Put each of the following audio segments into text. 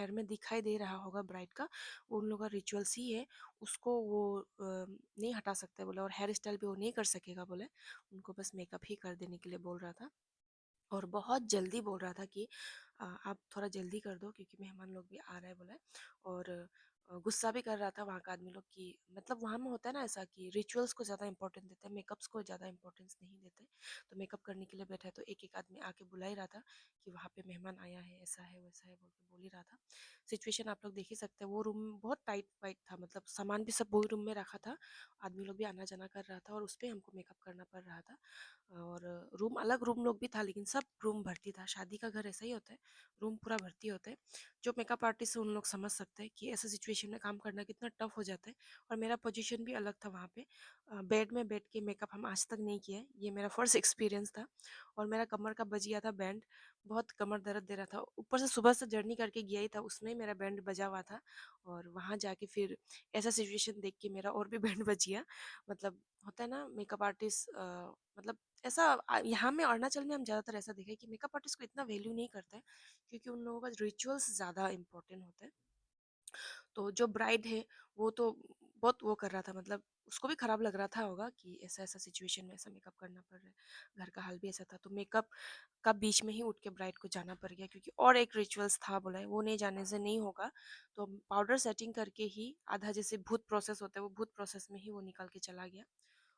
Hair में दिखाई दे रहा होगा ब्राइड का, वो उन लोगों का रिचुअल्स ही है, उसको वो नहीं हटा सकते बोले, और हेयर स्टाइल भी वो नहीं कर सकेगा बोले, उनको बस मेकअप ही कर देने के लिए बोल रहा था। और बहुत जल्दी बोल रहा था कि आप थोड़ा जल्दी कर दो क्योंकि मेहमान लोग भी आ रहे हैं बोले। और गुस्सा भी कर रहा था वहाँ का आदमी लोग कि मतलब वहाँ में होता है ना ऐसा कि रिचुअल्स को ज़्यादा इंपॉर्टेंस देते हैं, मेकअप्स को ज़्यादा इंपॉर्टेंस नहीं देते। तो मेकअप करने के लिए बैठा है तो एक एक आदमी आके बुला ही रहा था कि वहाँ पे मेहमान आया है, ऐसा है वैसा है बोल के बोल ही रहा था। सिचुएशन आप लोग देख ही सकते हैं, वो रूम बहुत टाइट वाइट था, मतलब सामान भी सब वही रूम में रखा था, आदमी लोग भी आना जाना कर रहा था और उस पर हमको मेकअप करना पड़ रहा था। और रूम अलग रूम लोग भी था, लेकिन सब रूम भर्ती था, शादी का घर ऐसा ही होता है, रूम पूरा भर्ती होता है। जो मेकअप आर्टिस्ट है उन लोग समझ सकते हैं कि ऐसा सिचुएशन में काम करना कितना टफ हो जाता है। और मेरा पोजीशन भी अलग था वहाँ पे, बेड में बैठ के मेकअप हम आज तक नहीं किया है, ये मेरा फर्स्ट एक्सपीरियंस था। और मेरा कमर का बज गया था बैंड, बहुत कमर दर्द दे रहा था, ऊपर से सुबह से जर्नी करके गया ही था, उसमें ही मेरा बैंड बजा हुआ था। और वहाँ जाके फिर ऐसा सिचुएशन देख के मेरा और भी बैंड बज गया। मतलब होता है ना मेकअप आर्टिस्ट, मतलब ऐसा यहाँ में अरुणाचल में हम ज़्यादातर ऐसा देखा है कि मेकअप आर्टिस्ट को इतना वैल्यू नहीं करता है, क्योंकि उन लोगों का रिचुअल्स ज़्यादा इंपॉर्टेंट होता है। तो जो ब्राइड है वो तो बहुत वो कर रहा था, मतलब उसको भी खराब लग रहा था होगा कि ऐसा ऐसा सिचुएशन में ऐसा मेकअप करना पड़ रहा है, घर का हाल भी ऐसा था, तो मेकअप का बीच में ही उठ के ब्राइड को जाना पड़ गया, क्योंकि और एक रिचुअल्स था बोला है वो नहीं जाने से नहीं होगा। तो पाउडर सेटिंग करके ही आधा जैसे भूत प्रोसेस होता है, वो भूत प्रोसेस में ही वो निकल के चला गया।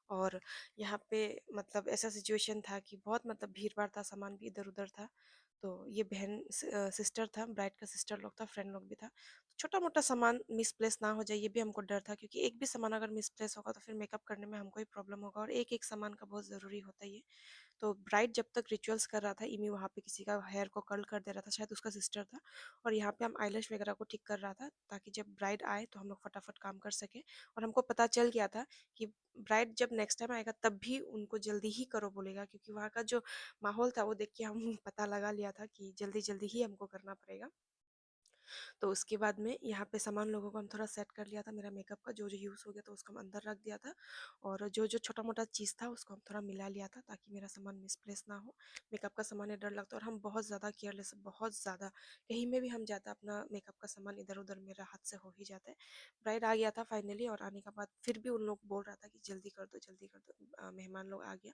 और यहाँ पे मतलब ऐसा सिचुएशन था कि बहुत मतलब भीड़ भाड़ था, सामान भी इधर उधर था। तो ये बहन सिस्टर था, ब्राइड का सिस्टर लोग था, फ्रेंड लोग भी था, तो छोटा मोटा सामान मिसप्लेस ना हो जाए ये भी हमको डर था, क्योंकि एक भी सामान अगर मिसप्लेस होगा तो फिर मेकअप करने में हमको ही प्रॉब्लम होगा, और एक एक सामान का बहुत ज़रूरी होता है ये। तो ब्राइड जब तक रिचुअल्स कर रहा था, इमी वहाँ पे किसी का हेयर को कर्ल कर दे रहा था, शायद उसका सिस्टर था। और यहाँ पे हम आईलैश वगैरह को ठीक कर रहा था, ताकि जब ब्राइड आए तो हम लोग फटाफट काम कर सके। और हमको पता चल गया था कि ब्राइड जब नेक्स्ट टाइम आएगा तब भी उनको जल्दी ही करो बोलेगा, क्योंकि वहाँ का जो माहौल था वो देख के हम पता लगा लिया था कि जल्दी जल्दी ही हमको करना पड़ेगा। तो उसके बाद में यहाँ पे सामान लोगों को हम थोड़ा सेट कर लिया था, मेरा मेकअप का जो जो यूज़ हो गया था उसको हम अंदर रख दिया था। और जो जो छोटा मोटा चीज़ था उसको हम थोड़ा मिला लिया था, ताकि मेरा सामान मिसप्लेस ना हो। मेकअप का सामान है, डर लगता है, और हम बहुत ज़्यादा केयरलेस, बहुत ज़्यादा कहीं में भी हम जाता अपना मेकअप का सामान इधर उधर मेरा हाथ से हो ही जाता है। ब्राइड आ गया था फाइनली, और आने के बाद फिर भी उन लोग बोल रहा था कि जल्दी कर दो जल्दी कर दो, मेहमान लोग आ गया।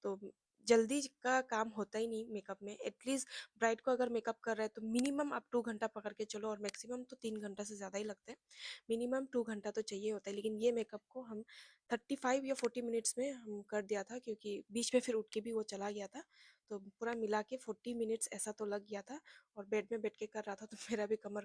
तो जल्दी का काम होता ही नहीं मेकअप में, एटलीस्ट ब्राइड को अगर मेकअप कर रहे हैं तो मिनिमम आप 2 घंटा पकड़ के चलो, और मैक्सिमम तो 3 घंटा से ज़्यादा ही लगते हैं, मिनिमम 2 घंटा तो चाहिए होता है। लेकिन ये मेकअप को हम 35 या 40 मिनट्स में हम कर दिया था, क्योंकि बीच में फिर उठ के भी वो चला गया था। तो पूरा मिला के 40 मिनट्स ऐसा तो लग गया था, और बेड में बैठ के कर रहा था तो मेरा भी कमर